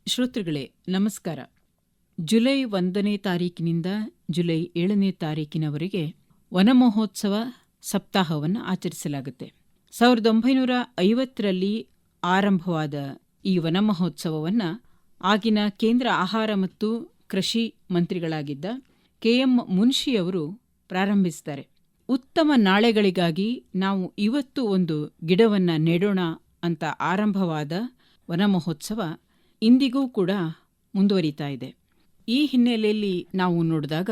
ಶ್ರೋತೃಗಳೇ ನಮಸ್ಕಾರ. ಜುಲೈ 1ನೇ ತಾರೀಕಿನಿಂದ ಜುಲೈ 7ನೇ ತಾರೀಕಿನವರೆಗೆ ವನಮಹೋತ್ಸವ ಸಪ್ತಾಹವನ್ನು ಆಚರಿಸಲಾಗುತ್ತೆ. 1950ರಲ್ಲಿ ಆರಂಭವಾದ ಈ ವನಮಹೋತ್ಸವವನ್ನು ಆಗಿನ ಕೇಂದ್ರ ಆಹಾರ ಮತ್ತು ಕೃಷಿ ಮಂತ್ರಿಗಳಾಗಿದ್ದ KM ಮುನ್ಷಿಯವರು ಪ್ರಾರಂಭಿಸಿದ್ದಾರೆ. ಉತ್ತಮ ನಾಳೆಗಳಿಗಾಗಿ ನಾವು ಇವತ್ತು ಒಂದು ಗಿಡವನ್ನು ನೆಡೋಣ ಅಂತ ಆರಂಭವಾದ ವನಮಹೋತ್ಸವ ಇಂದಿಗೂ ಕೂಡ ಮುಂದುವರಿತಾ ಇದೆ. ಈ ಹಿನ್ನೆಲೆಯಲ್ಲಿ ನಾವು ನೋಡಿದಾಗ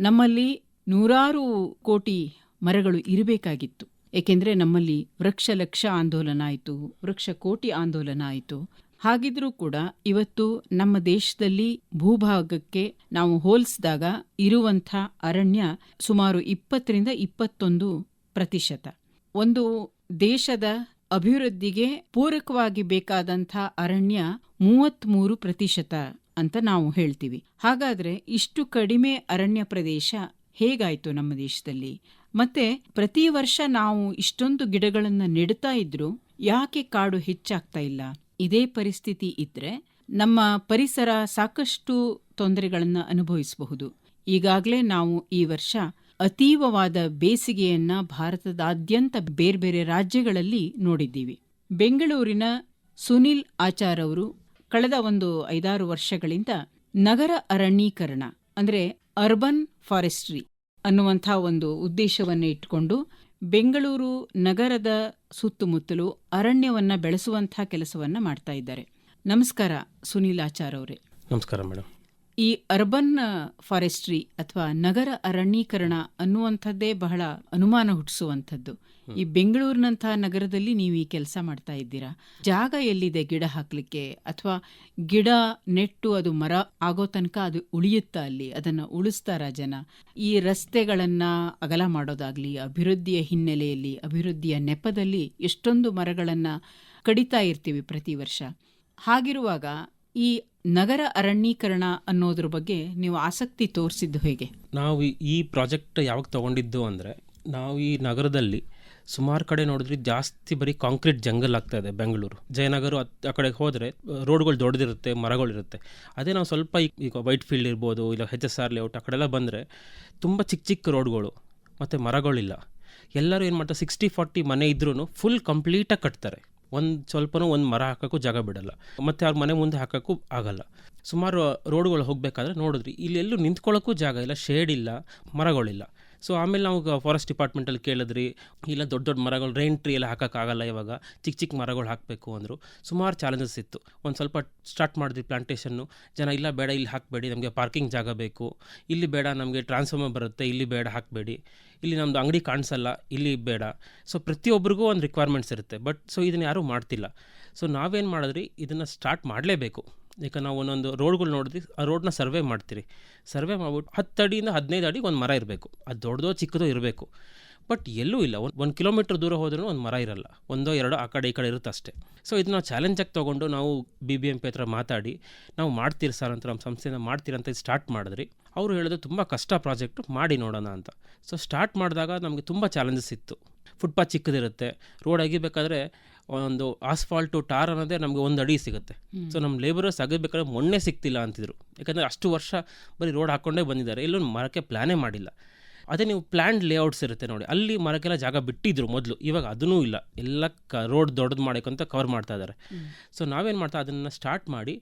ನಮ್ಮಲ್ಲಿ ನೂರಾರು ಕೋಟಿ ಮರಗಳು ಇರಬೇಕಾಗಿತ್ತು. ಏಕೆಂದರೆ ನಮ್ಮಲ್ಲಿ ವೃಕ್ಷ ಲಕ್ಷ ಆಂದೋಲನ ಆಯಿತು, ವೃಕ್ಷ ಕೋಟಿ ಆಂದೋಲನ ಆಯಿತು. ಹಾಗಿದ್ರೂ ಕೂಡ ಇವತ್ತು ನಮ್ಮ ದೇಶದಲ್ಲಿ ಭೂಭಾಗಕ್ಕೆ ನಾವು ಹೋಲಿಸಿದಾಗ ಇರುವಂಥ ಅರಣ್ಯ ಸುಮಾರು 20-21%. ಒಂದು ದೇಶದ ಅಭಿವೃದ್ಧಿಗೆ ಪೂರಕವಾಗಿ ಬೇಕಾದಂಥ ಅರಣ್ಯ 33% ಅಂತ ನಾವು ಹೇಳ್ತೀವಿ. ಹಾಗಾದ್ರೆ ಇಷ್ಟು ಕಡಿಮೆ ಅರಣ್ಯ ಪ್ರದೇಶ ಹೇಗಾಯ್ತು ನಮ್ಮ ದೇಶದಲ್ಲಿ? ಮತ್ತೆ ಪ್ರತಿ ವರ್ಷ ನಾವು ಇಷ್ಟೊಂದು ಗಿಡಗಳನ್ನು ನೆಡ್ತಾ ಇದ್ರೂ ಯಾಕೆ ಕಾಡು ಹೆಚ್ಚಾಗ್ತಾ ಇಲ್ಲ? ಇದೇ ಪರಿಸ್ಥಿತಿ ಇದ್ರೆ ನಮ್ಮ ಪರಿಸರ ಸಾಕಷ್ಟು ತೊಂದರೆಗಳನ್ನು ಅನುಭವಿಸಬಹುದು. ಈಗಾಗಲೇ ನಾವು ಈ ವರ್ಷ ಅತೀವವಾದ ಬೇಸಿಗೆಯನ್ನ ಭಾರತದಾದ್ಯಂತ ಬೇರೆ ಬೇರೆ ರಾಜ್ಯಗಳಲ್ಲಿ ನೋಡಿದ್ದೀವಿ. ಬೆಂಗಳೂರಿನ ಸುನಿಲ್ ಆಚಾರ್ ಅವರು ಕಳೆದ ಒಂದು 5-6 ವರ್ಷಗಳಿಂದ ನಗರ ಅರಣ್ಯೀಕರಣ ಅಂದರೆ ಅರ್ಬನ್ ಫಾರೆಸ್ಟ್ರಿ ಅನ್ನುವಂಥ ಒಂದು ಉದ್ದೇಶವನ್ನು ಇಟ್ಟುಕೊಂಡು ಬೆಂಗಳೂರು ನಗರದ ಸುತ್ತಮುತ್ತಲೂ ಅರಣ್ಯವನ್ನ ಬೆಳೆಸುವಂಥ ಕೆಲಸವನ್ನ ಮಾಡ್ತಾ ಇದ್ದಾರೆ. ನಮಸ್ಕಾರ ಸುನಿಲ್ ಆಚಾರ್ ಅವರೇ. ನಮಸ್ಕಾರ ಮೇಡಮ್. ಈ ಅರ್ಬನ್ ಫಾರೆಸ್ಟ್ರಿ ಅಥವಾ ನಗರ ಅರಣ್ಯೀಕರಣ ಅನ್ನುವಂಥದ್ದೇ ಬಹಳ ಅನುಮಾನ ಹುಟ್ಟಿಸುವಂಥದ್ದು. ಈ ಬೆಂಗಳೂರಿನಂತಹ ನಗರದಲ್ಲಿ ನೀವು ಈ ಕೆಲಸ ಮಾಡ್ತಾ ಇದ್ದೀರಾ. ಜಾಗ ಎಲ್ಲಿದೆ ಗಿಡ ಹಾಕ್ಲಿಕ್ಕೆ? ಅಥವಾ ಗಿಡ ನೆಟ್ಟು ಅದು ಮರ ಆಗೋ ತನಕ ಅದು ಉಳಿಯುತ್ತಾ ಅಲ್ಲಿ? ಅದನ್ನು ಉಳಿಸ್ತಾರ ಜನ? ಈ ರಸ್ತೆಗಳನ್ನ ಅಗಲ ಮಾಡೋದಾಗ್ಲಿ, ಅಭಿವೃದ್ಧಿಯ ಹಿನ್ನೆಲೆಯಲ್ಲಿ ಅಭಿವೃದ್ಧಿಯ ನೆಪದಲ್ಲಿ ಎಷ್ಟೊಂದು ಮರಗಳನ್ನ ಕಡಿತಾ ಇರ್ತೀವಿ ಪ್ರತಿ ವರ್ಷ. ಹಾಗಿರುವಾಗ ಈ ನಗರ ಅರಣ್ಯೀಕರಣ ಅನ್ನೋದ್ರ ಬಗ್ಗೆ ನೀವು ಆಸಕ್ತಿ ತೋರಿಸಿದ್ದು ಹೇಗೆ? ನಾವು ಈ ಪ್ರಾಜೆಕ್ಟ್ ಯಾವಾಗ ತಗೊಂಡಿದ್ದು ಅಂದರೆ, ನಾವು ಈ ನಗರದಲ್ಲಿ ಸುಮಾರು ಕಡೆ ನೋಡಿದ್ರೆ ಜಾಸ್ತಿ ಬರೀ ಕಾಂಕ್ರೀಟ್ ಜಂಗಲ್ ಆಗ್ತಾ ಇದೆ. ಬೆಂಗಳೂರು ಜಯನಗರ ಆ ಕಡೆ ಹೋದರೆ ರೋಡ್ಗಳು ದೊಡ್ಡದಿರುತ್ತೆ, ಮರಗಳಿರುತ್ತೆ. ಅದೇ ನಾವು ಸ್ವಲ್ಪ ಈಗ ವೈಟ್ ಫೀಲ್ಡ್ ಇರ್ಬೋದು, ಇಲ್ಲ HSR ಲೇಔಟ್ ಆ ಕಡೆಲ್ಲ ಬಂದರೆ ತುಂಬ ಚಿಕ್ಕ ಚಿಕ್ಕ ರೋಡ್ಗಳು ಮತ್ತು ಮರಗಳಿಲ್ಲ. ಎಲ್ಲರೂ ಏನು ಮಾಡ್ತಾರೆ, 60-40 ಮನೆ ಇದ್ರೂ ಫುಲ್ ಕಂಪ್ಲೀಟಾಗಿ ಕಟ್ತಾರೆ. ಒಂದು ಮರ ಹಾಕೋಕ್ಕೂ ಜಾಗ ಬಿಡಲ್ಲ, ಮತ್ತು ಅವ್ರ ಮನೆ ಮುಂದೆ ಹಾಕೋಕ್ಕೂ ಆಗಲ್ಲ. ಸುಮಾರು ರೋಡ್ಗಳು ಹೋಗಬೇಕಾದ್ರೆ ನೋಡಿದ್ರಿ ಇಲ್ಲಿ ಎಲ್ಲೂ ನಿಂತ್ಕೊಳ್ಳೋಕ್ಕೂ ಜಾಗ ಇಲ್ಲ, ಶೇಡ್ ಇಲ್ಲ, ಮರಗಳಿಲ್ಲ. ಸೊ ಆಮೇಲೆ ನಾವು ಫಾರೆಸ್ಟ್ ಡಿಪಾರ್ಟ್ಮೆಂಟಲ್ಲಿ ಕೇಳಿದ್ರಿ, ಇಲ್ಲ ದೊಡ್ಡ ದೊಡ್ಡ ಮರಗಳು, ರೈನ್ ಟ್ರೀ ಎಲ್ಲ ಹಾಕೋಕ್ಕಾಗಲ್ಲ, ಇವಾಗ ಚಿಕ್ಕ ಚಿಕ್ಕ ಮರಗಳು ಹಾಕಬೇಕು ಅಂದರು. ಸುಮಾರು ಚಾಲೆಂಜಸ್ ಇತ್ತು. ಒಂದು ಸ್ವಲ್ಪ ಸ್ಟಾರ್ಟ್ ಮಾಡಿದ್ವಿ ಪ್ಲಾಂಟೇಷನ್ನು. ಜನ ಇಲ್ಲ ಬೇಡ, ಇಲ್ಲಿ ಹಾಕಬೇಡಿ, ನಮಗೆ ಪಾರ್ಕಿಂಗ್ ಜಾಗ ಬೇಕು, ಇಲ್ಲಿ ಬೇಡ, ನಮಗೆ ಟ್ರಾನ್ಸ್ಫಾರ್ಮರ್ ಬರುತ್ತೆ, ಇಲ್ಲಿ ಬೇಡ ಹಾಕಬೇಡಿ, ಇಲ್ಲಿ ನಮ್ಮದು ಅಂಗಡಿ ಕಾಣಿಸಲ್ಲ, ಇಲ್ಲಿ ಬೇಡ. ಸೊ ಪ್ರತಿಯೊಬ್ಬರಿಗೂ ಒಂದು ರಿಕ್ವೈರ್ಮೆಂಟ್ಸ್ ಇರುತ್ತೆ. ಬಟ್ ಸೊ ಇದನ್ನು ಯಾರೂ ಮಾಡ್ತಿಲ್ಲ. ಸೊ ನಾವೇನು ಮಾಡಿದ್ರಿ, ಇದನ್ನು ಸ್ಟಾರ್ಟ್ ಮಾಡಲೇಬೇಕು. ಈಗ ನಾವು ಒಂದೊಂದು ರೋಡ್ಗಳು ನೋಡಿದ್ವಿ, ಆ ರೋಡ್ನ ಸರ್ವೆ ಮಾಡ್ತೀರಿ. ಸರ್ವೆ ಮಾಡ್ಬಿಟ್ಟು 10 ಅಡಿಯಿಂದ 15 ಅಡಿಗೆ ಒಂದು ಮರ ಇರಬೇಕು. ಅದು ದೊಡ್ಡದೋ ಚಿಕ್ಕದೋ ಇರಬೇಕು. ಬಟ್ ಎಲ್ಲೂ ಇಲ್ಲ. 1 ಕಿಲೋಮೀಟ್ರ್ ದೂರ ಹೋದ್ರೂ ಒಂದು ಮರ ಇರಲ್ಲ, 1-2 ಆ ಕಡೆ ಈ ಕಡೆ ಇರುತ್ತೆ ಅಷ್ಟೇ. ಸೊ ಇದನ್ನ ಚಾಲೆಂಜಾಗಿ ತೊಗೊಂಡು ನಾವು BBMP ಹತ್ರ ಮಾತಾಡಿ, ನಾವು ಮಾಡ್ತೀರಿ ಸರ್ ಅಂತ, ನಮ್ಮ ಸಂಸ್ಥೆಯಿಂದ ಮಾಡ್ತೀರಿ ಅಂತ ಸ್ಟಾರ್ಟ್ ಮಾಡಿದ್ರಿ. ಅವರು ಹೇಳಿದ್ರು ತುಂಬ ಕಷ್ಟ ಪ್ರಾಜೆಕ್ಟು, ಮಾಡಿ ನೋಡೋಣ ಅಂತ. ಸೊ ಸ್ಟಾರ್ಟ್ ಮಾಡಿದಾಗ ನಮಗೆ ತುಂಬ ಚಾಲೆಂಜಸ್ ಇತ್ತು. ಫುಟ್ಪಾತ್ ಚಿಕ್ಕದಿರುತ್ತೆ, ರೋಡ್ ಅಗಿಬೇಕಾದ್ರೆ ಒಂದು ಆಸ್ಫಾಲ್ಟು ಟಾರ್ ಅನ್ನೋದೇ ನಮಗೆ 1 ಅಡಿ ಸಿಗುತ್ತೆ. ಸೊ ನಮ್ಮ ಲೇಬರರ್ಸ್ ಅಗಬೇಕಾದ್ರೆ ಮೊನ್ನೆ ಸಿಗ್ತಿಲ್ಲ ಅಂತಿದ್ರು. ಯಾಕಂದರೆ ಅಷ್ಟು ವರ್ಷ ಬರೀ ರೋಡ್ ಹಾಕ್ಕೊಂಡೇ ಬಂದಿದ್ದಾರೆ, ಎಲ್ಲೂ ಮರಕ್ಕೆ ಪ್ಲ್ಯಾನೇ ಮಾಡಿಲ್ಲ. ಅದೇ ನೀವು ಪ್ಲ್ಯಾನ್ಡ್ ಲೇಔಟ್ಸ್ ಇರುತ್ತೆ ನೋಡಿ, ಅಲ್ಲಿ ಮರಕ್ಕೆಲ್ಲ ಜಾಗ ಬಿಟ್ಟಿದ್ರು ಮೊದಲು, ಇವಾಗ ಅದನ್ನೂ ಇಲ್ಲ. ಎಲ್ಲ ರೋಡ್ ದೊಡ್ಡದು ಮಾಡೋಕ್ಕಂತ ಕವರ್ ಮಾಡ್ತಾ ಇದ್ದಾರೆ. ಸೊ ನಾವೇನು ಮಾಡ್ತಾ ಅದನ್ನು ಸ್ಟಾರ್ಟ್ ಮಾಡಿ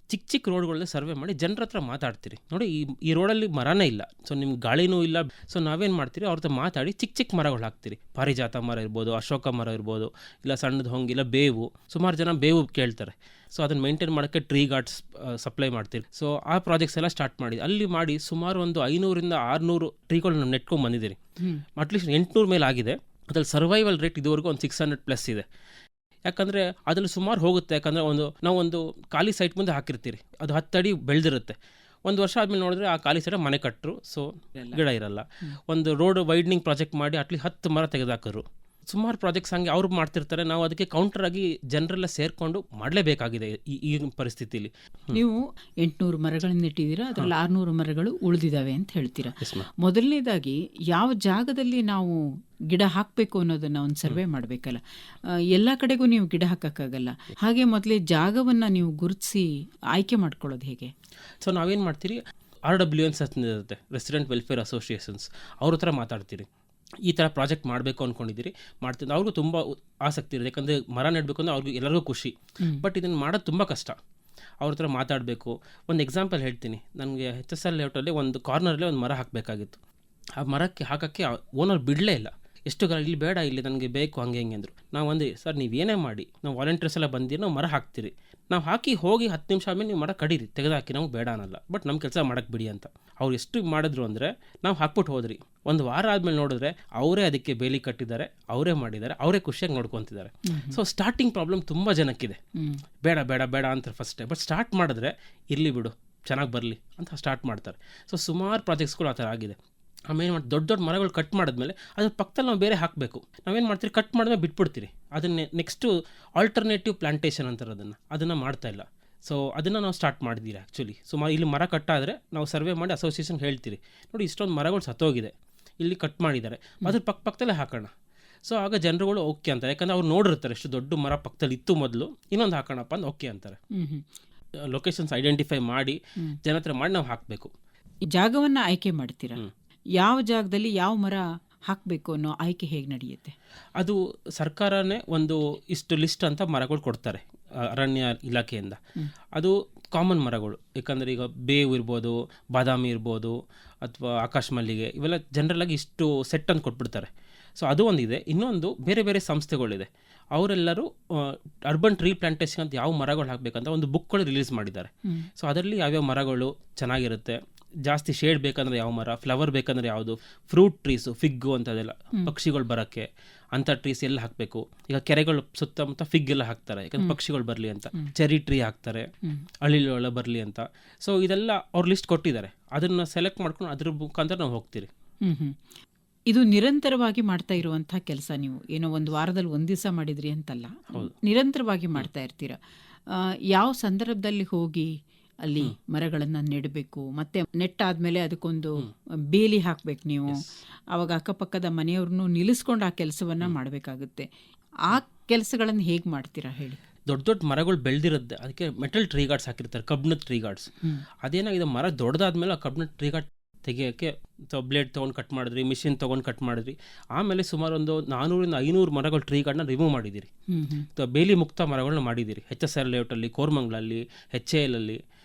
ಚಿಕ್ಕ ಚಿಕ್ಕ ರೋಡ್ಗಳಲ್ಲೇ ಸರ್ವೆ ಮಾಡಿ ಜನರ ಹತ್ರ ಮಾತಾಡ್ತೀರಿ. ನೋಡಿ ಈ ರೋಡಲ್ಲಿ ಮರನೇ ಇಲ್ಲ, ಸೊ ನಿಮ್ಗೆ ಗಾಳಿನೂ ಇಲ್ಲ. ಸೊ ನಾವೇನು ಮಾಡ್ತೀರಿ, ಅವ್ರ ಹತ್ರ ಮಾತಾಡಿ ಚಿಕ್ಕ ಚಿಕ್ಕ ಮರಗಳು ಹಾಕ್ತೀರಿ. ಪಾರಿಜಾತ ಮರ ಇರ್ಬೋದು, ಅಶೋಕ ಮರ ಇರ್ಬೋದು, ಇಲ್ಲ ಸಣ್ಣದು ಹೊಂಗಿಲ್ಲ ಬೇವು. ಸುಮಾರು ಜನ ಬೇವು ಕೇಳ್ತಾರೆ. ಸೊ ಅದನ್ನು ಮೇಂಟೈನ್ ಮಾಡೋಕ್ಕೆ ಟ್ರೀ ಗಾರ್ಡ್ಸ್ ಸಪ್ಲೈ ಮಾಡ್ತೀರಿ. ಸೊ ಆ ಪ್ರಾಜೆಕ್ಟ್ಸ್ ಎಲ್ಲ ಸ್ಟಾರ್ಟ್ ಮಾಡಿ ಅಲ್ಲಿ ಮಾಡಿ ಸುಮಾರು ಒಂದು 500-600 ಟ್ರೀಗಳನ್ನ ನೆಟ್ಕೊಂಡು ಬಂದಿದ್ದೀರಿ. ಅಟ್ಲೀಸ್ಟ್ 800 ಮೇಲೆ ಆಗಿದೆ. ಅದ್ರಲ್ಲಿ ಸರ್ವೈವಲ್ ರೇಟ್ ಇದುವರೆಗೂ ಒಂದು 600+ ಇದೆ. ಯಾಕಂದರೆ ಅದರಲ್ಲಿ ಸುಮಾರು ಹೋಗುತ್ತೆ. ಯಾಕಂದರೆ ನಾವೊಂದು ಖಾಲಿ ಸೈಟ್ ಮುಂದೆ ಹಾಕಿರ್ತೀರಿ, ಅದು 10 ಅಡಿ ಬೆಳೆದಿರುತ್ತೆ. 1 ವರ್ಷ ಆದಮೇಲೆ ನೋಡಿದ್ರೆ ಆ ಖಾಲಿ ಸೈಡ್ ಮನೆ ಕಟ್ಟರು, ಸೊ ಗಿಡ ಇರಲ್ಲ. ಒಂದು ರೋಡ್ ವೈಡ್ನಿಂಗ್ ಪ್ರಾಜೆಕ್ಟ್ ಮಾಡಿ ಅಟ್ಲೀಸ್ಟ್ 10 ಮರ ತೆಗೆದಾಕರು, ಸುಮಾರು ಪ್ರಾಜೆಕ್ಟ್ಸ್ ಹಂಗೆ ಅವ್ರು ಮಾಡ್ತಿರ್ತಾರೆ, ನಾವು ಅದಕ್ಕೆ ಕೌಂಟರ್ ಆಗಿ ಜನರೆಲ್ಲ ಸೇರಿಕೊಂಡು ಮಾಡಲೇಬೇಕಾಗಿದೆ ಈ ಪರಿಸ್ಥಿತಿಲಿ. ನೀವು 800 ಮರಗಳನ್ನು ನೆಟ್ಟಿದ್ದೀರಾ, ಅದರಲ್ಲಿ 600 ಮರಗಳು ಉಳಿದಿದ್ದಾವೆ ಅಂತ ಹೇಳ್ತೀರಾ. Yes ma'am. ಮೊದಲನೇದಾಗಿ ಯಾವ ಜಾಗದಲ್ಲಿ ನಾವು ಗಿಡ ಹಾಕಬೇಕು ಅನ್ನೋದನ್ನ ಒಂದು ಸರ್ವೆ ಮಾಡಬೇಕಲ್ಲ. ಎಲ್ಲ ಕಡೆಗೂ ನೀವು ಗಿಡ ಹಾಕಕ್ಕಾಗಲ್ಲ. ಹಾಗೆ ಮೊದಲೇ ಜಾಗವನ್ನು ನೀವು ಗುರುತಿಸಿ ಆಯ್ಕೆ ಮಾಡ್ಕೊಳ್ಳೋದು ಹೇಗೆ? ಸೊ ನಾವೇನು ಮಾಡ್ತೀರಿ, RWNs ಇರುತ್ತೆ, ರೆಸಿಡೆಂಟ್ ವೆಲ್ಫೇರ್ ಅಸೋಸಿಯೇಷನ್ಸ್, ಅವ್ರ ಹತ್ರ ಮಾತಾಡ್ತೀರಿ. ಈ ಥರ ಪ್ರಾಜೆಕ್ಟ್ ಮಾಡಬೇಕು ಅಂದ್ಕೊಂಡಿದ್ದೀರಿ, ಮಾಡ್ತಿದ್ದು. ಅವ್ರಿಗೂ ತುಂಬ ಆಸಕ್ತಿ ಇರುತ್ತೆ, ಯಾಕಂದರೆ ಮರ ನೆಡಬೇಕು ಅಂದರೆ ಅವ್ರಿಗೆ ಎಲ್ಲರಿಗೂ ಖುಷಿ. ಬಟ್ ಇದನ್ನು ಮಾಡೋದು ತುಂಬ ಕಷ್ಟ. ಅವ್ರ ಹತ್ರ ಮಾತಾಡಬೇಕು. ಒಂದು ಎಕ್ಸಾಂಪಲ್ ಹೇಳ್ತೀನಿ. ನನಗೆ HSL ಲೇಔಟಲ್ಲಿ ಒಂದು ಕಾರ್ನರಲ್ಲಿ ಒಂದು ಮರ ಹಾಕಬೇಕಾಗಿತ್ತು. ಆ ಮರಕ್ಕೆ ಹಾಕೋಕ್ಕೆ ಓನರ್ ಬಿಡಲೇ ಇಲ್ಲ. ಎಷ್ಟು ಇಲ್ಲಿ ಬೇಡ, ಇಲ್ಲಿ ನನಗೆ ಬೇಕು, ಹಂಗೆ ಹೆಂಗೆ ಅಂದರು. ನಾವು ಅಂದ್ರಿ, ಸರ್ ನೀವೇನೇ ಮಾಡಿ, ನಾವು ವಾಲಂಟಿಯರ್ಸ್ ಎಲ್ಲ ಬಂದಿರಿ, ನಾವು ಮರ ಹಾಕ್ತೀರಿ, ನಾವು ಹಾಕಿ ಹೋಗಿ 10 ನಿಮಿಷ ಆಮೇಲೆ ನೀವು ಮರ ಕಡೀರಿ, ತೆಗೆದುಹಾಕಿ, ನಮ್ಗೆ ಬೇಡ ಅನ್ನಲ್ಲ, ಬಟ್ ನಮ್ಮ ಕೆಲಸ ಮಾಡೋಕ್ಕೆ ಬಿಡಿ ಅಂತ. ಅವ್ರು ಎಷ್ಟು ಮಾಡಿದ್ರು ಅಂದರೆ, ನಾವು ಹಾಕ್ಬಿಟ್ಟು ಹೋದ್ರಿ. ಒಂದು ವಾರ ಆದಮೇಲೆ ನೋಡಿದ್ರೆ ಅವರೇ ಅದಕ್ಕೆ ಬೇಲಿ ಕಟ್ಟಿದ್ದಾರೆ, ಅವರೇ ಮಾಡಿದ್ದಾರೆ, ಅವರೇ ಖುಷಿಯಾಗಿ ನೋಡ್ಕೊತಿದ್ದಾರೆ. ಸೊ ಸ್ಟಾರ್ಟಿಂಗ್ ಪ್ರಾಬ್ಲಮ್ ತುಂಬ ಜನಕ್ಕಿದೆ. ಬೇಡ ಬೇಡ ಬೇಡ ಅಂತಾರೆ ಫಸ್ಟೇ, ಬಟ್ ಸ್ಟಾರ್ಟ್ ಮಾಡಿದ್ರೆ ಇರಲಿ ಬಿಡು, ಚೆನ್ನಾಗಿ ಬರಲಿ ಅಂತ ಸ್ಟಾರ್ಟ್ ಮಾಡ್ತಾರೆ. ಸೊ ಸುಮಾರು ಪ್ರಾಜೆಕ್ಟ್ಸ್ಗಳು ಆ ಥರ ಆಗಿದೆ. ಆಮೇಲೆ ಮಾಡಿ ದೊಡ್ಡ ದೊಡ್ಡ ಮರಗಳು ಕಟ್ ಮಾಡಿದ್ಮೇಲೆ ಅದ್ರ ಪಕ್ಕದಲ್ಲಿ ನಾವು ಬೇರೆ ಹಾಕಬೇಕು. ನಾವೇನು ಮಾಡ್ತೀರಿ, ಕಟ್ ಮಾಡಿದ್ಮೇಲೆ ಬಿಟ್ಬಿಡ್ತೀರಿ. ಅದನ್ನೇ ನೆಕ್ಸ್ಟು ಆಲ್ಟರ್ನೇಟಿವ್ ಪ್ಲಾಂಟೇಷನ್ ಅಂತಾರೆ, ಅದನ್ನು ಮಾಡ್ತಾಯಿಲ್ಲ. ಸೊ ಅದನ್ನು ನಾವು ಸ್ಟಾರ್ಟ್ ಮಾಡಿದ್ದೀರಿ ಆ್ಯಕ್ಚುಲಿ. ಸುಮಾರು ಇಲ್ಲಿ ಮರ ಕಟ್ಟಾದರೆ ನಾವು ಸರ್ವೆ ಮಾಡಿ ಅಸೋಸಿಯೇಷನ್ಗೆ ಹೇಳ್ತೀರಿ, ನೋಡಿ ಇಷ್ಟೊಂದು ಮರಗಳು ಸತ್ತೋಗಿದೆ, ಇಲ್ಲಿ ಕಟ್ ಮಾಡಿದ್ದಾರೆ, ಅದ್ರ ಪಕ್ಕದಲ್ಲೇ ಹಾಕೋಣ. ಸೊ ಆಗ ಜನರುಗಳು ಓಕೆ ಅಂತಾರೆ, ಯಾಕಂದರೆ ಅವ್ರು ನೋಡಿರ್ತಾರೆ ಎಷ್ಟು ದೊಡ್ಡ ಮರ ಪಕ್ಕದಲ್ಲಿ ಇತ್ತು ಮೊದಲು, ಇನ್ನೊಂದು ಹಾಕೋಣಪ್ಪ ಅಂತ ಓಕೆ ಅಂತಾರೆ. ಲೊಕೇಶನ್ಸ್ ಐಡೆಂಟಿಫೈ ಮಾಡಿ ಜನ ಹತ್ರ ಮಾಡಿ ನಾವು ಹಾಕಬೇಕು. ಜಾಗವನ್ನು ಆಯ್ಕೆ ಮಾಡ್ತೀರಾ? ಯಾವ ಜಾಗದಲ್ಲಿ ಯಾವ ಮರ ಹಾಕಬೇಕು ಅನ್ನೋ ಆಯ್ಕೆ ಹೇಗೆ ನಡೆಯುತ್ತೆ? ಅದು ಸರ್ಕಾರನೇ ಒಂದು ಇಷ್ಟು ಲಿಸ್ಟ್ ಅಂತ ಮರಗಳು ಕೊಡ್ತಾರೆ ಅರಣ್ಯ ಇಲಾಖೆಯಿಂದ. ಅದು ಕಾಮನ್ ಮರಗಳು, ಯಾಕಂದರೆ ಈಗ ಬೇವು ಇರ್ಬೋದು, ಬಾದಾಮಿ ಇರ್ಬೋದು, ಅಥವಾ ಆಕಾಶ ಮಲ್ಲಿಗೆ, ಇವೆಲ್ಲ ಜನರಲ್ಲಾಗಿ ಇಷ್ಟು ಸೆಟ್ ಅಂತ ಕೊಟ್ಬಿಡ್ತಾರೆ. ಸೊ ಅದು ಒಂದಿದೆ. ಇನ್ನೊಂದು ಬೇರೆ ಬೇರೆ ಸಂಸ್ಥೆಗಳಿದೆ, ಅವರೆಲ್ಲರೂ ಅರ್ಬನ್ ಟ್ರೀ ಪ್ಲಾಂಟೇಷನ್ ಅಂತ ಯಾವ ಮರಗಳು ಹಾಕಬೇಕಂತ ಒಂದು ಬುಕ್ಗಳು ರಿಲೀಸ್ ಮಾಡಿದ್ದಾರೆ. ಸೊ ಅದರಲ್ಲಿ ಯಾವ್ಯಾವ ಮರಗಳು ಚೆನ್ನಾಗಿರುತ್ತೆ, ಜಾಸ್ತಿ ಶೇಡ್ ಬೇಕಂದ್ರೆ ಯಾವ ಮರ, ಫ್ಲವರ್ ಬೇಕಂದ್ರೆ ಯಾವುದು, ಫ್ರೂಟ್ ಟ್ರೀಸು, ಫಿಗ್ಗು ಅಂತದೆಲ್ಲ, ಪಕ್ಷಿಗಳು ಬರೋಕ್ಕೆ ಅಂಥ ಟ್ರೀಸ್ ಎಲ್ಲ ಹಾಕಬೇಕು. ಈಗ ಕೆರೆಗಳು ಸುತ್ತಮುತ್ತ ಫಿಗ್ ಎಲ್ಲ ಹಾಕ್ತಾರೆ, ಯಾಕಂದ್ರೆ ಪಕ್ಷಿಗಳು ಬರಲಿ ಅಂತ. ಚೆರಿ ಟ್ರೀ ಹಾಕ್ತಾರೆ, ಅಳಿಲೊಳ ಬರಲಿ ಅಂತ. ಸೊ ಇದೆಲ್ಲ ಅವ್ರು ಲಿಸ್ಟ್ ಕೊಟ್ಟಿದ್ದಾರೆ, ಅದನ್ನು ಸೆಲೆಕ್ಟ್ ಮಾಡ್ಕೊಂಡು ಅದ್ರ ಮುಖಾಂತರ ನಾವು ಹೋಗ್ತೀರಿ. ಇದು ನಿರಂತರವಾಗಿ ಮಾಡ್ತಾ ಇರುವಂಥ ಕೆಲಸ. ನೀವು ಏನೋ ಒಂದು ವಾರದಲ್ಲಿ ಒಂದು ದಿವಸ ಮಾಡಿದ್ರಿ ಅಂತಲ್ಲ, ನಿರಂತರವಾಗಿ ಮಾಡ್ತಾ ಇರ್ತೀರ. ಯಾವ ಸಂದರ್ಭದಲ್ಲಿ ಹೋಗಿ ಅಲ್ಲಿ ಮರಗಳನ್ನು ನೆಡಬೇಕು, ಮತ್ತೆ ನೆಟ್ಟಾದ್ಮೇಲೆ ಅದಕ್ಕೊಂದು ಬೇಲಿ ಹಾಕಬೇಕು ನೀವು, ಅವಾಗ ಅಕ್ಕಪಕ್ಕದ ಮನೆಯವ್ರನ್ನೂ ನಿಲ್ಲಿಸ್ಕೊಂಡು ಆ ಕೆಲಸವನ್ನ ಮಾಡಬೇಕಾಗುತ್ತೆ. ಆ ಕೆಲಸಗಳನ್ನು ಹೇಗೆ ಮಾಡ್ತೀರಾ ಹೇಳಿ? ದೊಡ್ಡ ದೊಡ್ಡ ಮರಗಳು ಬೆಳೆದಿರುತ್ತೆ, ಅದಕ್ಕೆ ಮೆಟಲ್ ಟ್ರೀ ಗಾರ್ಡ್ಸ್ ಹಾಕಿರ್ತಾರೆ, ಕಬ್ಬಿಣದ ಟ್ರೀ ಗಾರ್ಡ್ಸ್. ಅದೇನಾಗಿದೆ, ಮರ ದೊಡ್ಡದಾದ್ಮೇಲೆ ಆ ಕಬ್ಬಿಣದ ಟ್ರೀ ಗಾರ್ಡ್ ತೆಗಿಯೋಕ್ಕೆ ಬ್ಲೇಡ್ ತೊಗೊಂಡು ಕಟ್ ಮಾಡಿದ್ರಿ, ಮಿಷಿನ್ ತೊಗೊಂಡು ಕಟ್ ಮಾಡಿದ್ರಿ. ಆಮೇಲೆ ಸುಮಾರು ಒಂದು 400-500 ಮರಗಳು ಟ್ರೀ ಗಾರ್ಡ್ನ ರಿಮೂವ್ ಮಾಡಿದ್ದೀರಿ. ಬೇಲಿ ಮುಕ್ತ ಮರಗಳನ್ನ ಮಾಡಿದ್ದೀರಿ HSL ಲೇಔಟಲ್ಲಿ, ಕೋರ್ಮಂಗ್ಲಲ್ಲಿ, HAL ಅಲ್ಲಿ.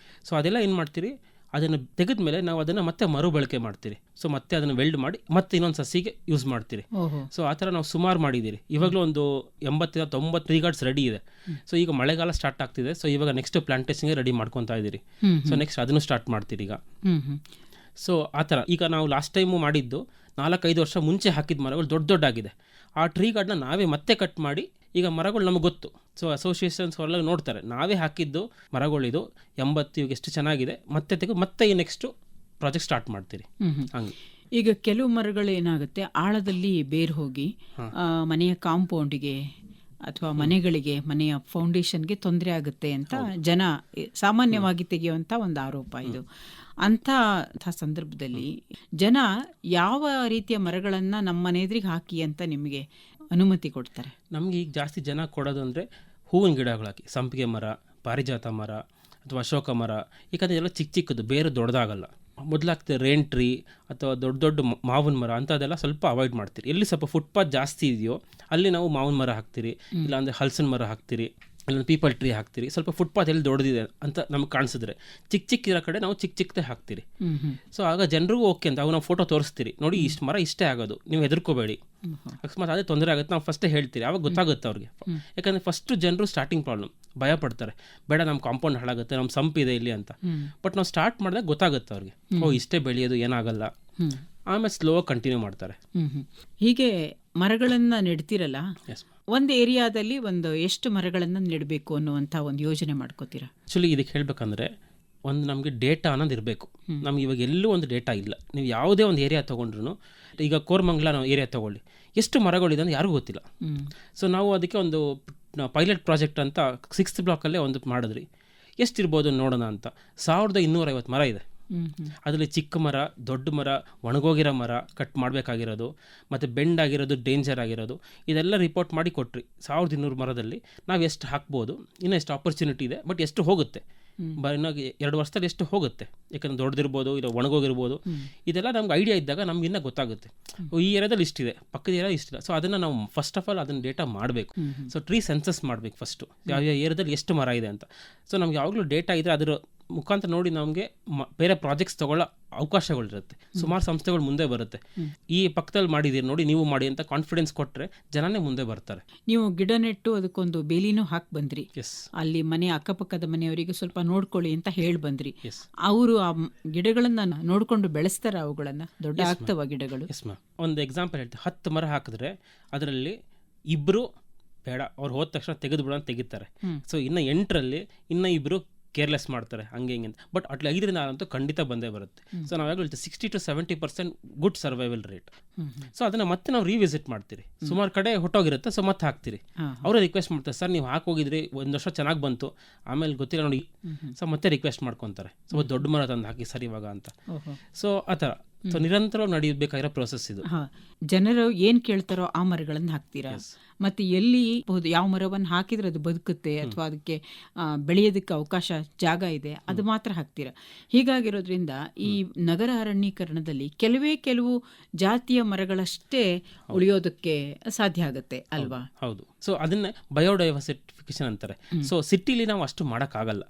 ಸೊ ಅದೆಲ್ಲ ಏನು ಮಾಡ್ತೀರಿ, ಅದನ್ನು ತೆಗೆದ್ಮೇಲೆ ನಾವು ಅದನ್ನು ಮತ್ತೆ ಮರುಬಳಕೆ ಮಾಡ್ತೀರಿ. ಸೊ ಮತ್ತೆ ಅದನ್ನು ವೆಲ್ಡ್ ಮಾಡಿ ಮತ್ತೆ ಇನ್ನೊಂದು ಸಸಿಗೆ ಯೂಸ್ ಮಾಡ್ತೀರಿ. ಸೊ ಆ ಥರ ನಾವು ಸುಮಾರು ಮಾಡಿದ್ದೀರಿ. ಇವಾಗಲೂ ಒಂದು 80-90 ಟ್ರೀ ಗಾರ್ಡ್ಸ್ ರೆಡಿ ಇದೆ. ಸೊ ಈಗ ಮಳೆಗಾಲ ಸ್ಟಾರ್ಟ್ ಆಗ್ತಿದೆ, ಸೊ ಇವಾಗ ನೆಕ್ಸ್ಟ್ ಪ್ಲಾಂಟೇಷನ್ಗೆ ರೆಡಿ ಮಾಡ್ಕೊತಾ ಇದ್ದೀರಿ. ಸೊ ನೆಕ್ಸ್ಟ್ ಅದನ್ನು ಸ್ಟಾರ್ಟ್ ಮಾಡ್ತೀರಿ ಈಗ. ಸೊ ಆ ಥರ ಈಗ ನಾವು ಲಾಸ್ಟ್ ಟೈಮು ಮಾಡಿದ್ದು 4-5 ವರ್ಷ ಮುಂಚೆ ಹಾಕಿದ ಮರಗಳು ದೊಡ್ಡದಾಗಿದೆ. ಆ ಟ್ರೀ ಗಾರ್ಡ್ನ ನಾವೇ ಮತ್ತೆ ಕಟ್ ಮಾಡಿ, ಈಗ ಮರಗಳು ನಮಗೆ ಗೊತ್ತು. ಸೊ ಅಸೋಸಿಯೇಷನ್ಸ್ ಹೊರಗೆ ನೋಡ್ತಾರೆ, ನಾವೇ ಹಾಕಿದ್ದು ಮರಗಳಿದು 80 ಇವಾಗ ಎಷ್ಟು ಚೆನ್ನಾಗಿದೆ, ಮತ್ತೆ ತೆಗೆದು ಮತ್ತೆ ಈ ನೆಕ್ಸ್ಟು ಪ್ರಾಜೆಕ್ಟ್ ಸ್ಟಾರ್ಟ್ ಮಾಡ್ತೀರಿ. ಹಂಗೆ ಈಗ ಕೆಲವು ಮರಗಳು ಏನಾಗುತ್ತೆ, ಆಳದಲ್ಲಿ ಬೇರು ಹೋಗಿ ಮನೆಯ ಕಾಂಪೌಂಡಿಗೆ ಅಥವಾ ಮನೆಗಳಿಗೆ, ಮನೆಯ ಫೌಂಡೇಶನ್ಗೆ ತೊಂದರೆ ಆಗುತ್ತೆ ಅಂತ ಜನ ಸಾಮಾನ್ಯವಾಗಿ ತೆಗೆಯುವಂಥ ಒಂದು ಆರೋಪ ಇದು. ಅಂಥ ಸಂದರ್ಭದಲ್ಲಿ ಜನ ಯಾವ ರೀತಿಯ ಮರಗಳನ್ನು ನಮ್ಮ ಮನೆ ಎದುರಿಗೆ ಹಾಕಿ ಅಂತ ನಿಮಗೆ ಅನುಮತಿ ಕೊಡ್ತಾರೆ? ನಮಗೆ ಈಗ ಜಾಸ್ತಿ ಜನ ಕೊಡೋದು ಅಂದರೆ ಹೂವಿನ ಗಿಡಗಳು ಹಾಕಿ, ಸಂಪಿಗೆ ಮರ, ಪಾರಿಜಾತ ಮರ ಅಥವಾ ಅಶೋಕ ಮರ. ಯಾಕಂದರೆ ಎಲ್ಲ ಚಿಕ್ಕ ಚಿಕ್ಕದು, ಬೇರೆ ದೊಡ್ಡದಾಗಲ್ಲ. ಮೊದಲಾಗ್ತದೆ ರೇನ್ ಟ್ರೀ ಅಥವಾ ದೊಡ್ಡ ದೊಡ್ಡ ಮಾವಿನ ಮರ ಅಂಥದ್ದೆಲ್ಲ ಸ್ವಲ್ಪ ಅವಾಯ್ಡ್ ಮಾಡ್ತೀರಿ. ಎಲ್ಲಿ ಸ್ವಲ್ಪ ಫುಟ್ಪಾತ್ ಜಾಸ್ತಿ ಇದೆಯೋ ಅಲ್ಲಿ ನಾವು ಮಾವಿನ ಮರ ಹಾಕ್ತೀರಿ, ಇಲ್ಲಾಂದರೆ ಹಲಸಿನ ಮರ ಹಾಕ್ತೀರಿ, ಇಲ್ಲ ಪೀಪಲ್ ಟ್ರೀ ಹಾಕ್ತೀರಿ. ಸ್ವಲ್ಪ ಫುಟ್ಪಾತ್ ಎಲ್ಲಿ ದೊಡ್ಡದಿದೆ ಅಂತ ನಮ್ಗೆ ಕಾಣಿಸಿದ್ರೆ ಚಿಕ್ಕ ಇರೋ ಕಡೆ ನಾವು ಚಿಕ್ಕದೇ ಹಾಕ್ತೀರಿ. ಸೊ ಆಗ ಜನರಿಗೂ ಓಕೆ ಅಂತ, ಅವಾಗ ನಾವು ಫೋಟೋ ತೋರಿಸ್ತೀರಿ, ನೋಡಿ ಇಷ್ಟು ಮರ ಇಷ್ಟೇ ಆಗೋದು, ನೀವು ಹೆದರ್ಕೋಬೇಡಿ, ಅಕಸ್ಮಾತ್ ಅದೇ ತೊಂದರೆ ಆಗುತ್ತೆ ನಾವು ಫಸ್ಟೇ ಹೇಳ್ತೀರಿ, ಆವಾಗ ಗೊತ್ತಾಗುತ್ತೆ ಅವ್ರಿಗೆ. ಯಾಕಂದರೆ ಫಸ್ಟು ಜನರು ಸ್ಟಾರ್ಟಿಂಗ್ ಪ್ರಾಬ್ಲಮ್ ಭಯ ಪಡ್ತಾರೆ, ಬೇಡ ನಮ್ಮ ಕಾಂಪೌಂಡ್ ಹಾಳಾಗುತ್ತೆ, ನಮ್ಮ ಸಂಪಿದೆ ಇಲ್ಲಿ ಅಂತ. ಬಟ್ ನಾವು ಸ್ಟಾರ್ಟ್ ಮಾಡಿದಾಗ ಗೊತ್ತಾಗುತ್ತೆ ಅವ್ರಿಗೆ, ಓ ಇಷ್ಟೇ ಬೆಳೆಯೋದು, ಏನಾಗಲ್ಲ. ಆಮೇಲೆ ಸ್ಲೋ ಕಂಟಿನ್ಯೂ ಮಾಡ್ತಾರೆ. ಹೀಗೆ ಮರಗಳನ್ನು ನೆಡ್ತಿರಲ್ಲ, ಒಂದು ಏರಿಯಾದಲ್ಲಿ ಒಂದು ಎಷ್ಟು ಮರಗಳನ್ನು ನೆಡಬೇಕು ಅನ್ನುವಂಥ ಒಂದು ಯೋಜನೆ ಮಾಡ್ಕೋತೀರಾ? ಆ್ಯಕ್ಚುಲಿ ಇದಕ್ಕೆ ಹೇಳಬೇಕಂದ್ರೆ ಒಂದು ನಮಗೆ ಡೇಟಾ ಅನ್ನೋದು ಇರಬೇಕು. ನಮ್ಗೆ ಇವಾಗ ಎಲ್ಲೂ ಒಂದು ಡೇಟಾ ಇಲ್ಲ. ನೀವು ಯಾವುದೇ ಒಂದು ಏರಿಯಾ ತೊಗೊಂಡ್ರು, ಈಗ ಕೋರ್ಮಂಗ್ಲ ನಾವು ಏರಿಯಾ ತೊಗೊಳ್ಳಿ, ಎಷ್ಟು ಮರಗಳಿದೆ ಅಂತ ಯಾರಿಗೂ ಗೊತ್ತಿಲ್ಲ. ಸೊ ನಾವು ಅದಕ್ಕೆ ಒಂದು ಪೈಲಟ್ ಪ್ರಾಜೆಕ್ಟ್ ಅಂತ 6th ಬ್ಲಾಕಲ್ಲೇ ಒಂದು ಮಾಡಿದ್ರಿ. ಎಷ್ಟಿರ್ಬೋದು ನೋಡೋಣ ಅಂತ. 1250 ಮರ ಇದೆ. ಅದರಲ್ಲಿ ಚಿಕ್ಕ ಮರ, ದೊಡ್ಡ ಮರ, ಒಣಗೋಗಿರೋ ಮರ ಕಟ್ ಮಾಡಬೇಕಾಗಿರೋದು, ಮತ್ತು ಬೆಂಡ್ ಆಗಿರೋದು, ಡೇಂಜರ್ ಆಗಿರೋದು, ಇದೆಲ್ಲ ರಿಪೋರ್ಟ್ ಮಾಡಿ ಕೊಟ್ರಿ. 1200 ಮರದಲ್ಲಿ ನಾವು ಎಷ್ಟು ಹಾಕ್ಬೋದು, ಇನ್ನೂ ಎಷ್ಟು ಆಪರ್ಚುನಿಟಿ ಇದೆ, ಬಟ್ ಎಷ್ಟು ಹೋಗುತ್ತೆ, ಇನ್ನೂ 2 ವರ್ಷದಲ್ಲಿ ಎಷ್ಟು ಹೋಗುತ್ತೆ, ಯಾಕಂದ್ರೆ ದೊಡ್ಡದಿರ್ಬೋದು, ಇಲ್ಲ ಒಣಗೋಗಿರ್ಬೋದು, ಇದೆಲ್ಲ ನಮ್ಗೆ ಐಡಿಯಾ ಇದ್ದಾಗ ನಮ್ಗೆ ಇನ್ನೂ ಗೊತ್ತಾಗುತ್ತೆ. ಈ ಏರಿಯಾದಲ್ಲಿ ಇಷ್ಟಿದೆ, ಪಕ್ಕದ ಏರಿಯಾ ಇಷ್ಟಿಲ್ಲ. ಸೊ ಅದನ್ನು ನಾವು ಫಸ್ಟ್ ಆಫ್ ಆಲ್ ಅದನ್ನು ಡೇಟಾ ಮಾಡಬೇಕು. ಸೊ ಟ್ರೀ ಸೆನ್ಸಸ್ ಮಾಡಬೇಕು ಫಸ್ಟು, ಯಾವ ಏರಿಯಾದಲ್ಲಿ ಎಷ್ಟು ಮರ ಇದೆ ಅಂತ. ಸೊ ನಮ್ಗೆ ಯಾವಾಗಲೂ ಡೇಟಾ ಇದ್ದರೆ ಅದರ ಮುಖಾಂತರ ನೋಡಿ ನಮಗೆ ಬೇರೆ ಪ್ರಾಜೆಕ್ಟ್ಸ್ ತಗೊಳ್ಳೋ ಅವಕಾಶಗಳಿರುತ್ತೆ. ಸುಮಾರು ಸಂಸ್ಥೆಗಳು ಮುಂದೆ ಬರುತ್ತೆ. ಈ ಪಕ್ಕದಲ್ಲಿ ಮಾಡಿದ್ದೀರಿ ನೋಡಿ, ನೀವು ಮಾಡಿ ಅಂತ ಕಾನ್ಫಿಡೆನ್ಸ್ ಕೊಟ್ಟರೆ ಜನನೇ ಮುಂದೆ ಬರ್ತಾರೆ. ನೀವು ಗಿಡ ನೆಟ್ಟು ಅದಕ್ಕೊಂದು ಬೇಲಿನೂ ಹಾಕಿ ಬಂದ್ರಿ. ಎಸ್, ಅಲ್ಲಿ ಮನೆ ಅಕ್ಕಪಕ್ಕದ ಮನೆಯವರಿಗೆ ಸ್ವಲ್ಪ ನೋಡ್ಕೊಳ್ಳಿ ಅಂತ ಹೇಳಿ ಬಂದ್ರಿ. ಎಸ್, ಅವರು ಆ ಗಿಡಗಳನ್ನ ನೋಡ್ಕೊಂಡು ಬೆಳೆಸ್ತಾರ, ಅವುಗಳನ್ನ ದೊಡ್ಡ ಆಗ್ತವ ಗಿಡಗಳು. Yes ma'am. ಒಂದು ಎಕ್ಸಾಂಪಲ್ ಹೇಳ್ತೀನಿ. 10 ಮರ ಹಾಕಿದ್ರೆ ಅದರಲ್ಲಿ 2 ಬೇಡ, ಅವ್ರು ಹೋದ ತಕ್ಷಣ ತೆಗೆದು ಬಿಡೋ ಅಂತ ತೆಗಿತಾರೆ. ಸೊ ಇನ್ನು 8ರಲ್ಲಿ ಇನ್ನೂ 2 ಕೇರ್ಲೆಸ್ ಮಾಡ್ತಾರೆ, ಹಂಗೆ ಹಿಂಗೆ ಅಂತ. ಬಟ್ ಅಟ್ಲಿ 5ರಿಂದ 6 ಅಂತೂ ಖಂಡಿತ ಬಂದೇ ಬರುತ್ತೆ. ಸೊ ನಾವು ಯಾವಾಗ ಹೇಳ್ತೀವಿ 60 to 70% good survival rate. So ಅದನ್ನು ಮತ್ತೆ ನಾವು ರಿವಿಸಿಟ್ ಮಾಡ್ತೀರಿ. ಸುಮಾರು ಕಡೆ ಹೊಟ್ಟೋಗಿರುತ್ತೆ, ಸೊ ಮತ್ತೆ ಹಾಕ್ತೀರಿ. ಅವರೇ ರಿಕ್ವೆಸ್ಟ್ ಮಾಡ್ತಾರೆ, ಸರ್ ನೀವು ಹಾಕೋಗಿದ್ರಿ, 1 ವರ್ಷ ಚೆನ್ನಾಗಿ ಬಂತು, ಆಮೇಲೆ ಗೊತ್ತಿಲ್ಲ ನೋಡಿ. ಸೊ ಮತ್ತೆ ರಿಕ್ವೆಸ್ಟ್ ಮಾಡ್ಕೊತಾರೆ, ಸೊ ದೊಡ್ಡ ಮರ ತಂದು ಹಾಕಿ ಸರ್ ಇವಾಗ ಅಂತ. ಸೊ ಆ ಥರ ಸೊ ನಿರಂತರವಾಗಿ ನಡೆಯಬೇಕಾಗಿರೋ ಪ್ರೋಸೆಸ್ ಇದು. ಜನರು ಏನ್ ಕೇಳ್ತಾರೋ ಆ ಮರಗಳನ್ನು ಹಾಕ್ತೀರಾ, ಮತ್ತೆ ಎಲ್ಲಿ ಯಾವ ಮರವನ್ನು ಹಾಕಿದ್ರೆ ಅದು ಬದುಕುತ್ತೆ ಅಥವಾ ಅದಕ್ಕೆ ಬೆಳೆಯೋದಕ್ಕೆ ಅವಕಾಶ ಜಾಗ ಇದೆ ಅದು ಮಾತ್ರ ಹಾಕ್ತೀರಾ. ಹೀಗಾಗಿರೋದ್ರಿಂದ ಈ ನಗರ ಅರಣ್ಯೀಕರಣದಲ್ಲಿ ಕೆಲವು ಜಾತಿಯ ಮರಗಳಷ್ಟೇ ಉಳಿಯೋದಕ್ಕೆ ಸಾಧ್ಯ ಆಗುತ್ತೆ ಅಲ್ವಾ? ಹೌದು. ಸೊ ಅದನ್ನೇ ಬಯೋಡೈವರ್ಸಿಫಿಕೇಶನ್ ಅಂತಾರೆ. ಸೊ ಸಿಟಿಲಿ ನಾವು ಅಷ್ಟು ಮಾಡೋಕ್ಕಾಗಲ್ಲ,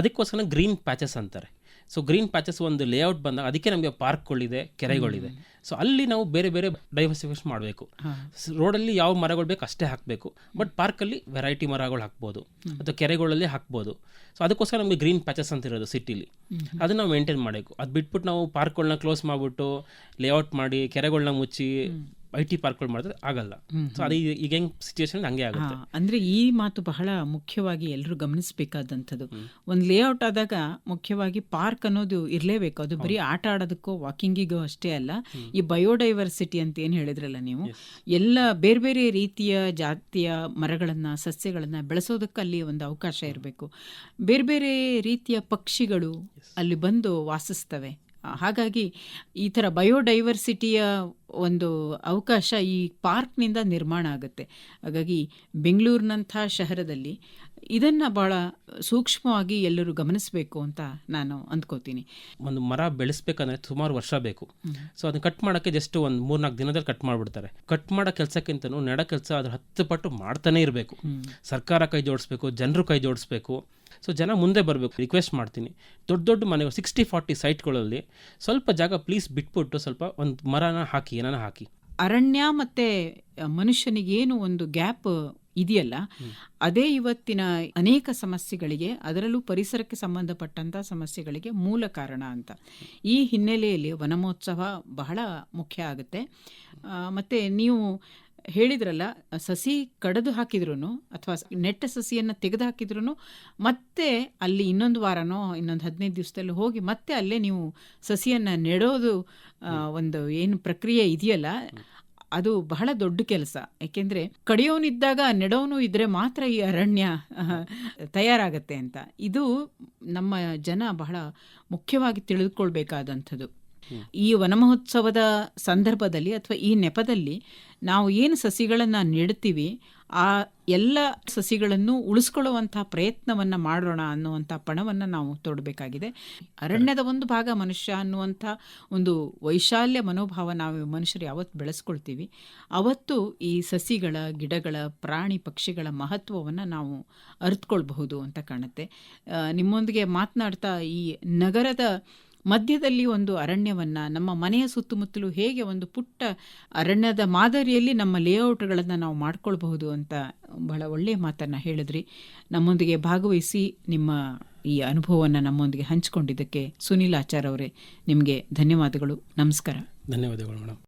ಅದಕ್ಕೋಸ್ಕರ ಗ್ರೀನ್ ಪ್ಯಾಚಸ್ ಅಂತಾರೆ. ಸೊ ಗ್ರೀನ್ ಪ್ಯಾಚಸ್ ಒಂದು ಲೇಔಟ್ ಬಂದಾಗ ಅದಕ್ಕೆ ನಮಗೆ ಪಾರ್ಕ್ಗಳಿದೆ, ಕೆರೆಗಳಿದೆ. ಸೊ ಅಲ್ಲಿ ನಾವು ಬೇರೆ ಬೇರೆ ಡೈವರ್ಸಿಫಿಕೇಶನ್ ಮಾಡಬೇಕು. ರೋಡಲ್ಲಿ ಯಾವ ಮರಗಳು ಬೇಕು ಅಷ್ಟೇ ಹಾಕಬೇಕು, ಬಟ್ ಪಾರ್ಕಲ್ಲಿ ವೆರೈಟಿ ಮರಗಳು ಹಾಕ್ಬೋದು ಅಥವಾ ಕೆರೆಗಳಲ್ಲಿ ಹಾಕ್ಬೋದು. ಸೊ ಅದಕ್ಕೋಸ್ಕರ ನಮಗೆ ಗ್ರೀನ್ ಪ್ಯಾಚಸ್ ಅಂತ ಇರೋದು ಸಿಟಿಲಿ, ಅದನ್ನ ನಾವು ಮೇಂಟೈನ್ ಮಾಡಬೇಕು. ಅದು ಬಿಟ್ಬಿಟ್ಟು ನಾವು ಪಾರ್ಕ್ಗಳನ್ನ ಕ್ಲೋಸ್ ಮಾಡಿಬಿಟ್ಟು ಲೇಔಟ್ ಮಾಡಿ ಕೆರೆಗಳನ್ನ ಮುಚ್ಚಿ IT ಪಾರ್ಕ್ಗಳು ಮಾಡಿದ್ರೆ ಆಗಲ್ಲ. ಸೊ ಅದು ಈಗ ಹೆಂಗ್ ಸಿಚುವೇಶನ್ ಹಂಗೆ ಆಗುತ್ತೆ. ಅಂದ್ರೆ ಈ ಮಾತು ಬಹಳ ಮುಖ್ಯವಾಗಿ ಎಲ್ಲರೂ ಗಮನಿಸಬೇಕಾದಂಥದ್ದು. ಒಂದು ಲೇಔಟ್ ಆದಾಗ ಮುಖ್ಯವಾಗಿ ಪಾರ್ಕ್ ಅನ್ನೋದು ಇರಲೇಬೇಕು. ಅದು ಬರೀ ಆಟ ಆಡೋದಕ್ಕೋ ವಾಕಿಂಗಿಗೋ ಅಷ್ಟೇ ಅಲ್ಲ. ಈ ಬಯೋಡೈವರ್ಸಿಟಿ ಅಂತ ಏನು ಹೇಳಿದ್ರಲ್ಲ ನೀವು, ಎಲ್ಲ ಬೇರೆ ಬೇರೆ ರೀತಿಯ ಜಾತಿಯ ಮರಗಳನ್ನ, ಸಸ್ಯಗಳನ್ನ ಬೆಳೆಸೋದಕ್ಕೆ ಅಲ್ಲಿ ಒಂದು ಅವಕಾಶ ಇರಬೇಕು. ಬೇರೆ ಬೇರೆ ರೀತಿಯ ಪಕ್ಷಿಗಳು ಅಲ್ಲಿ ಬಂದು ವಾಸಿಸ್ತವೆ. ಹಾಗಾಗಿ ಈ ಥರ ಬಯೋಡೈವರ್ಸಿಟಿಯ ಒಂದು ಅವಕಾಶ ಈ ಪಾರ್ಕ್ನಿಂದ ನಿರ್ಮಾಣ ಆಗುತ್ತೆ. ಹಾಗಾಗಿ ಬೆಂಗಳೂರಿನಂಥ ಶಹರದಲ್ಲಿ ಇದನ್ನು ಭಾಳ ಸೂಕ್ಷ್ಮವಾಗಿ ಎಲ್ಲರೂ ಗಮನಿಸಬೇಕು ಅಂತ ನಾನು ಅಂದ್ಕೋತೀನಿ. ಒಂದು ಮರ ಬೆಳೆಸ್ಬೇಕಂದ್ರೆ ಸುಮಾರು ವರ್ಷ ಬೇಕು. ಸೊ ಅದನ್ನ ಕಟ್ ಮಾಡೋಕ್ಕೆ ಜಸ್ಟ್ ಒಂದು 3-4 ದಿನದಲ್ಲಿ ಕಟ್ ಮಾಡಿಬಿಡ್ತಾರೆ. ಕಟ್ ಮಾಡೋ ಕೆಲಸಕ್ಕಿಂತನೂ ನೆಡೋ ಕೆಲಸ ಅದ್ರ 10 ಪಟ್ಟು ಮಾಡ್ತಾನೆ ಇರಬೇಕು. ಸರ್ಕಾರ ಕೈ ಜೋಡಿಸ್ಬೇಕು, ಜನರು ಕೈ ಜೋಡಿಸ್ಬೇಕು. ಸೊ ಜನ ಮುಂದೆ ಬರಬೇಕು. ರಿಕ್ವೆಸ್ಟ್ ಮಾಡ್ತೀನಿ, ದೊಡ್ಡ ಮನೆಗಳು 60-40 ಸೈಟ್ಗಳಲ್ಲಿ ಸ್ವಲ್ಪ ಜಾಗ ಪ್ಲೀಸ್ ಬಿಟ್ಬಿಟ್ಟು ಸ್ವಲ್ಪ ಒಂದು ಮರನ ಹಾಕಿ, ಏನಾನ ಹಾಕಿ. ಅರಣ್ಯ ಮತ್ತು ಮನುಷ್ಯನಿಗೇನು ಒಂದು ಗ್ಯಾಪ್ ಇದೆಯಲ್ಲ, ಅದೇ ಇವತ್ತಿನ ಅನೇಕ ಸಮಸ್ಯೆಗಳಿಗೆ, ಅದರಲ್ಲೂ ಪರಿಸರಕ್ಕೆ ಸಂಬಂಧಪಟ್ಟಂಥ ಸಮಸ್ಯೆಗಳಿಗೆ ಮೂಲ ಕಾರಣ ಅಂತ. ಈ ಹಿನ್ನೆಲೆಯಲ್ಲಿ ವನಮಹೋತ್ಸವ ಬಹಳ ಮುಖ್ಯ ಆಗುತ್ತೆ. ಮತ್ತು ನೀವು ಹೇಳಿದ್ರಲ್ಲ, ಸಸಿ ಕಡಿದು ಹಾಕಿದ್ರು ಅಥವಾ ನೆಟ್ಟ ಸಸಿಯನ್ನು ತೆಗೆದು ಹಾಕಿದ್ರು ಮತ್ತೆ ಅಲ್ಲಿ ಇನ್ನೊಂದು ವಾರನೋ ಇನ್ನೊಂದು 15 ದಿವಸದಲ್ಲಿ ಹೋಗಿ ಮತ್ತೆ ಅಲ್ಲೇ ನೀವು ಸಸಿಯನ್ನು ನೆಡೋದು ಒಂದು ಏನು ಪ್ರಕ್ರಿಯೆ ಇದೆಯಲ್ಲ, ಅದು ಬಹಳ ದೊಡ್ಡ ಕೆಲಸ. ಏಕೆಂದರೆ ಕಡಿಯೋನಿದ್ದಾಗ ನೆಡೋನು ಇದ್ರೆ ಮಾತ್ರ ಈ ಅರಣ್ಯ ತಯಾರಾಗತ್ತೆ ಅಂತ. ಇದು ನಮ್ಮ ಜನ ಬಹಳ ಮುಖ್ಯವಾಗಿ ತಿಳಿದುಕೊಳ್ಬೇಕಾದಂಥದ್ದು. ಈ ವನಮಹೋತ್ಸವದ ಸಂದರ್ಭದಲ್ಲಿ ಅಥವಾ ಈ ನೆಪದಲ್ಲಿ ನಾವು ಏನು ಸಸಿಗಳನ್ನು ನೆಡ್ತೀವಿ ಆ ಎಲ್ಲ ಸಸಿಗಳನ್ನು ಉಳಿಸ್ಕೊಳ್ಳುವಂಥ ಪ್ರಯತ್ನವನ್ನು ಮಾಡೋಣ ಅನ್ನುವಂಥ ಪಣವನ್ನು ನಾವು ತೊಡಬೇಕಾಗಿದೆ. ಅರಣ್ಯದ ಒಂದು ಭಾಗ ಮನುಷ್ಯ ಅನ್ನುವಂಥ ಒಂದು ವೈಶಾಲ್ಯ ಮನೋಭಾವ ನಾವು ಮನುಷ್ಯರು ಯಾವತ್ತು ಬೆಳೆಸ್ಕೊಳ್ತೀವಿ ಅವತ್ತು ಈ ಸಸಿಗಳ, ಗಿಡಗಳ, ಪ್ರಾಣಿ ಪಕ್ಷಿಗಳ ಮಹತ್ವವನ್ನು ನಾವು ಅರಿತುಕೊಳ್ಬಹುದು ಅಂತ ಕಾಣುತ್ತೆ. ನಿಮ್ಮೊಂದಿಗೆ ಮಾತನಾಡ್ತಾ ಈ ನಗರದ ಮಧ್ಯದಲ್ಲಿ ಒಂದು ಅರಣ್ಯವನ್ನು, ನಮ್ಮ ಮನೆಯ ಸುತ್ತಮುತ್ತಲೂ ಹೇಗೆ ಒಂದು ಪುಟ್ಟ ಅರಣ್ಯದ ಮಾದರಿಯಲ್ಲಿ ನಮ್ಮ ಲೇಔಟ್ಗಳನ್ನು ನಾವು ಮಾಡ್ಕೊಳ್ಬಹುದು ಅಂತ ಬಹಳ ಒಳ್ಳೆಯ ಮಾತನ್ನು ಹೇಳಿದ್ರಿ. ನಮ್ಮೊಂದಿಗೆ ಭಾಗವಹಿಸಿ ನಿಮ್ಮ ಈ ಅನುಭವವನ್ನು ನಮ್ಮೊಂದಿಗೆ ಹಂಚಿಕೊಂಡಿದ್ದಕ್ಕೆ ಸುನೀಲ್ ಆಚಾರ್ ಅವರೇ, ನಿಮಗೆ ಧನ್ಯವಾದಗಳು. ನಮಸ್ಕಾರ. ಧನ್ಯವಾದಗಳು ಮೇಡಮ್.